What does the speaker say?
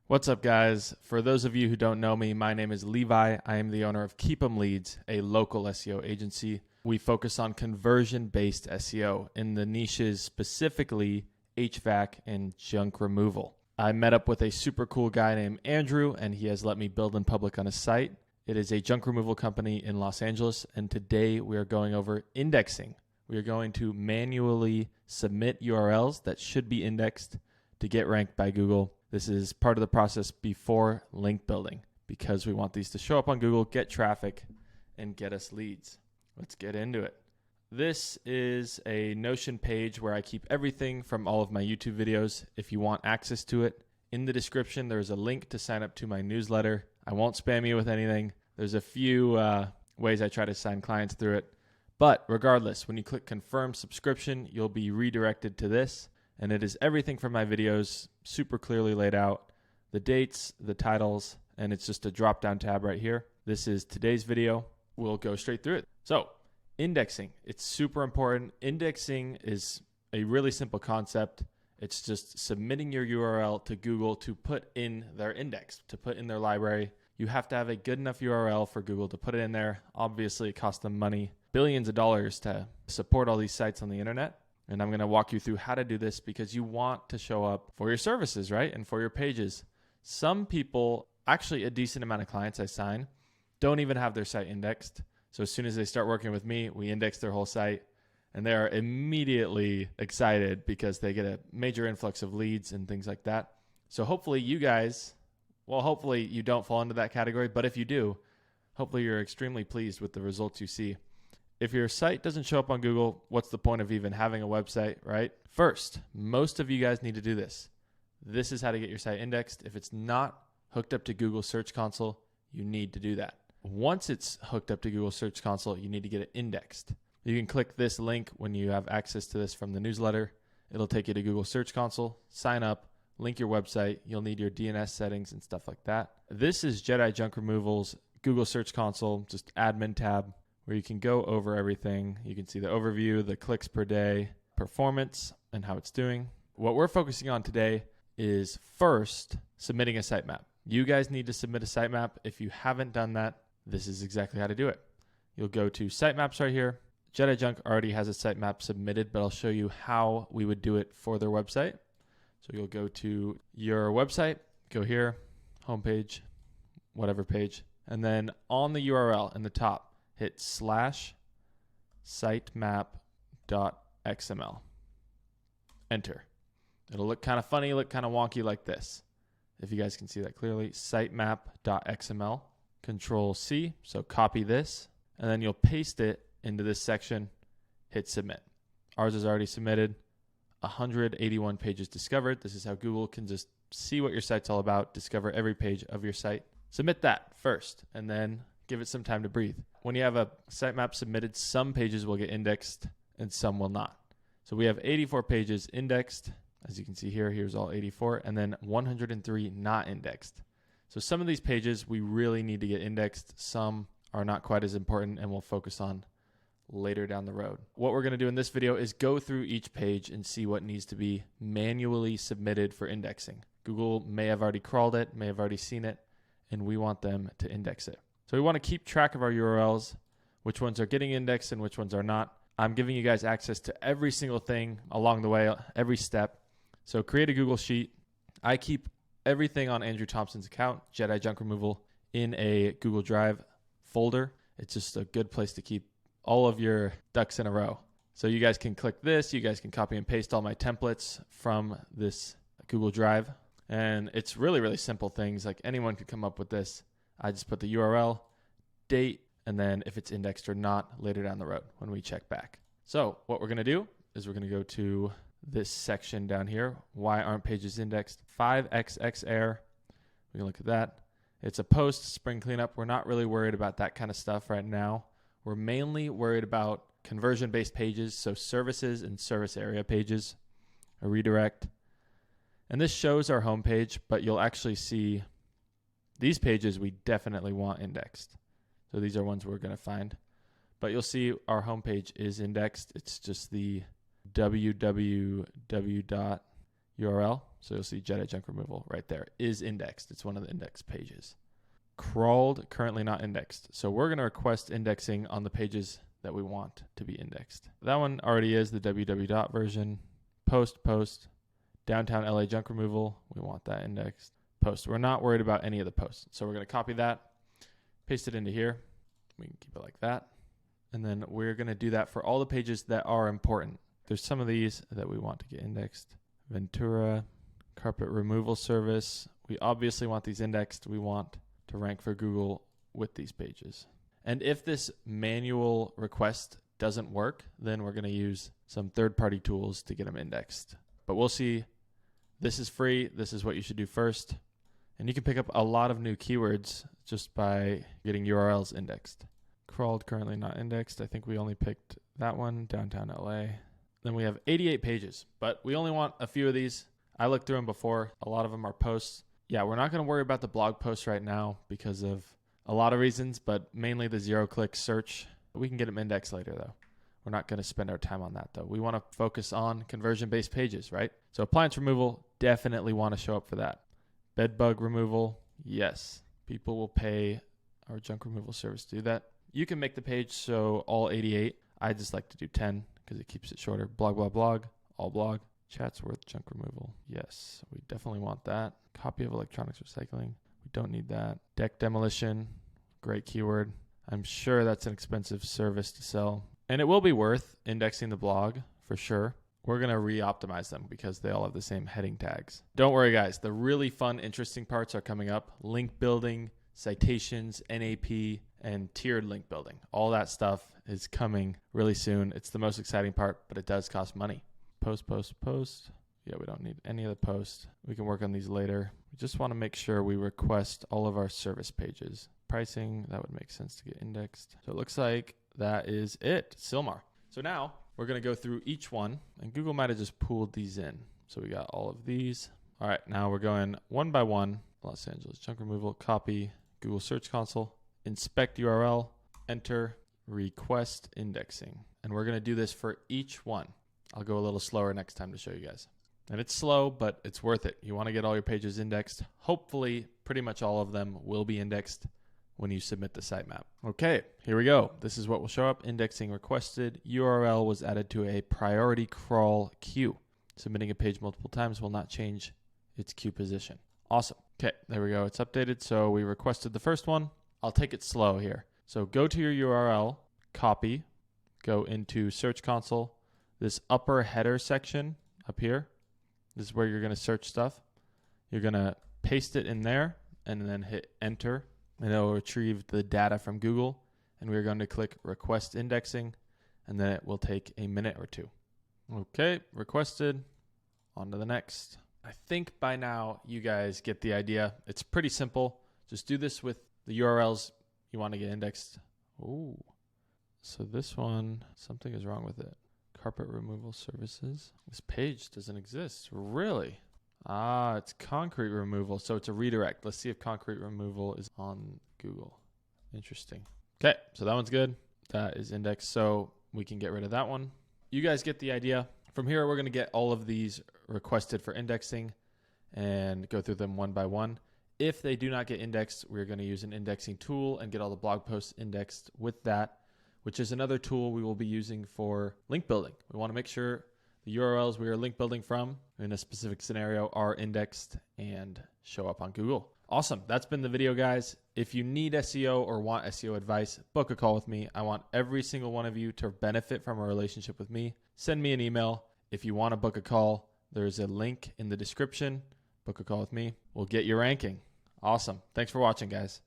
What's up, guys? For those of you who don't know me, my name is Levi. I am the owner of Keep 'em Leads, a local SEO agency. We focus on conversion-based SEO in the niches specifically HVAC and junk removal. I met up with a super cool guy named Andrew, and he has let me build in public on his site. It is a junk removal company in Los Angeles, and today we are going over indexing. We are going to manually submit URLs that should be indexed to get ranked by Google. This is part of the process before link building because we want these to show up on Google, get traffic, and get us leads. Let's get into it. This is a Notion page where I keep everything from all of my YouTube videos. If you want access to it, in the description, there's a link to sign up to my newsletter. I won't spam you with anything. There's a few ways I try to sign clients through it. But regardless, when you click confirm subscription, you'll be redirected to this. And it is everything from my videos, super clearly laid out, the dates, the titles, and it's just a drop-down tab right here. This is today's video. We'll go straight through it. So, indexing, it's super important. Indexing is a really simple concept. It's just submitting your URL to Google to put in their index, to put in their library. You have to have a good enough URL for Google to put it in there. Obviously, it costs them money, billions of dollars to support all these sites on the internet. And I'm going to walk you through how to do this because you want to show up for your services, right? And for your pages. Some people, actually a decent amount of clients I sign, don't even have their site indexed. So as soon as they start working with me, we index their whole site. And they are immediately excited because they get a major influx of leads and things like that. So hopefully you guys, hopefully you don't fall into that category. But if you do, hopefully you're extremely pleased with the results you see. If your site doesn't show up on Google, what's the point of even having a website, right? First, most of you guys need to do this. This is how to get your site indexed. If it's not hooked up to Google Search Console, you need to do that. Once it's hooked up to Google Search Console, you need to get it indexed. You can click this link when you have access to this from the newsletter. It'll take you to Google Search Console, sign up, link your website. You'll need your DNS settings and stuff like that. This is Jedi Junk Removal's Google Search Console, just admin tab, where you can go over everything. You can see the overview, the clicks per day, performance, and how it's doing. What we're focusing on today is first submitting a sitemap. You guys need to submit a sitemap. If you haven't done that, this is exactly how to do it. You'll go to sitemaps right here. Jedi Junk already has a sitemap submitted, but I'll show you how we would do it for their website. So you'll go to your website, go here, homepage, whatever page, and then on the URL in the top, hit /sitemap.xml. Enter. It'll look kind of funny, look kind of wonky like this. If you guys can see that clearly, sitemap.xml. Control C, so copy this, and then you'll paste it into this section, hit submit. Ours is already submitted, 181 pages discovered. This is how Google can just see what your site's all about, discover every page of your site. Submit that first, and then give it some time to breathe. When you have a sitemap submitted, some pages will get indexed and some will not. So we have 84 pages indexed. As you can see here, here's all 84, and then 103 not indexed. So some of these pages we really need to get indexed. Some are not quite as important and we'll focus on later down the road. What we're going to do in this video is go through each page and see what needs to be manually submitted for indexing. Google may have already crawled it, may have already seen it, and we want them to index it. So we want to keep track of our URLs, which ones are getting indexed and which ones are not. I'm giving you guys access to every single thing along the way, every step. So create a Google Sheet. I keep everything on Andrew Thompson's account, Jedi Junk Removal, in a Google Drive folder. It's just a good place to keep all of your ducks in a row. So you guys can click this. You guys can copy and paste all my templates from this Google Drive. And it's really, really simple things. Like anyone could come up with this. I just put the URL, date, and then if it's indexed or not later down the road when we check back. So what we're going to do is we're going to go to this section down here. Why aren't pages indexed? 5xx error. We can look at that. It's a post spring cleanup. We're not really worried about that kind of stuff right now. We're mainly worried about conversion-based pages, so services and service area pages, a redirect. And this shows our homepage, but you'll actually see these pages we definitely want indexed. So these are ones we're going to find. But you'll see our homepage is indexed. It's just the www.url. So you'll see Jedi junk removal right there is indexed. It's one of the index pages. Crawled, currently not indexed. So we're going to request indexing on the pages that we want to be indexed. That one already is the www version. Post, downtown LA junk removal. We want that indexed. Post. We're not worried about any of the posts. So we're going to copy that, paste it into here. We can keep it like that. And then we're going to do that for all the pages that are important. There's some of these that we want to get indexed. Ventura, carpet removal service. We obviously want these indexed. We want to rank for Google with these pages. And if this manual request doesn't work, then we're going to use some third-party tools to get them indexed. But we'll see. This is free. This is what you should do first. And you can pick up a lot of new keywords just by getting URLs indexed. Crawled, currently not indexed. I think we only picked that one, downtown LA. Then we have 88 pages, but we only want a few of these. I looked through them before. A lot of them are posts. Yeah, we're not going to worry about the blog posts right now because of a lot of reasons, but mainly the zero-click search. We can get them indexed later, though. We're not going to spend our time on that, though. We want to focus on conversion-based pages, right? So appliance removal, definitely want to show up for that. Bed bug removal, yes. People will pay our junk removal service to do that. You can make the page so all 88. I just like to do 10 because it keeps it shorter. Blog, blog, blog, all blog. Chatsworth junk removal. Yes, we definitely want that. Copy of electronics recycling. We don't need that. Deck demolition. Great keyword. I'm sure that's an expensive service to sell. And it will be worth indexing the blog for sure. We're going to re-optimize them because they all have the same heading tags. Don't worry, guys. The really fun, interesting parts are coming up. Link building, citations, NAP, and tiered link building. All that stuff is coming really soon. It's the most exciting part, but it does cost money. Post. Yeah, we don't need any of the posts. We can work on these later. We just want to make sure we request all of our service pages. Pricing, that would make sense to get indexed. So it looks like that is it. Silmar. So now we're going to go through each one, and Google might have just pulled these in. So we got all of these. All right, now we're going one by one. Los Angeles junk removal, copy, Google Search Console, inspect URL, enter, request indexing. And we're going to do this for each one. I'll go a little slower next time to show you guys. And it's slow, but it's worth it. You want to get all your pages indexed. Hopefully, pretty much all of them will be indexed when you submit the sitemap. Okay, here we go. This is what will show up. Indexing requested. URL was added to a priority crawl queue. Submitting a page multiple times will not change its queue position. Awesome. Okay, there we go. It's updated. So we requested the first one. I'll take it slow here. So go to your URL, copy, go into Search Console. This upper header section up here, this is where you're going to search stuff. You're going to paste it in there and then hit enter, and it will retrieve the data from Google. And we're going to click request indexing, and then it will take a minute or two. Okay, requested. On to the next. I think by now you guys get the idea. It's pretty simple. Just do this with the URLs you want to get indexed. Ooh, so this one, something is wrong with it. Carpet removal services. This page doesn't exist. Really? Ah, it's concrete removal. So it's a redirect. Let's see if concrete removal is on Google. Interesting. Okay, so that one's good. That is indexed. So we can get rid of that one. You guys get the idea. From here, we're going to get all of these requested for indexing and go through them one by one. If they do not get indexed, we're going to use an indexing tool and get all the blog posts indexed with that, which is another tool we will be using for link building. We want to make sure the URLs we are link building from in a specific scenario are indexed and show up on Google. Awesome. That's been the video, guys. If you need SEO or want SEO advice, book a call with me. I want every single one of you to benefit from a relationship with me. Send me an email. If you want to book a call, there's a link in the description. Book a call with me. We'll get your ranking. Awesome. Thanks for watching, guys.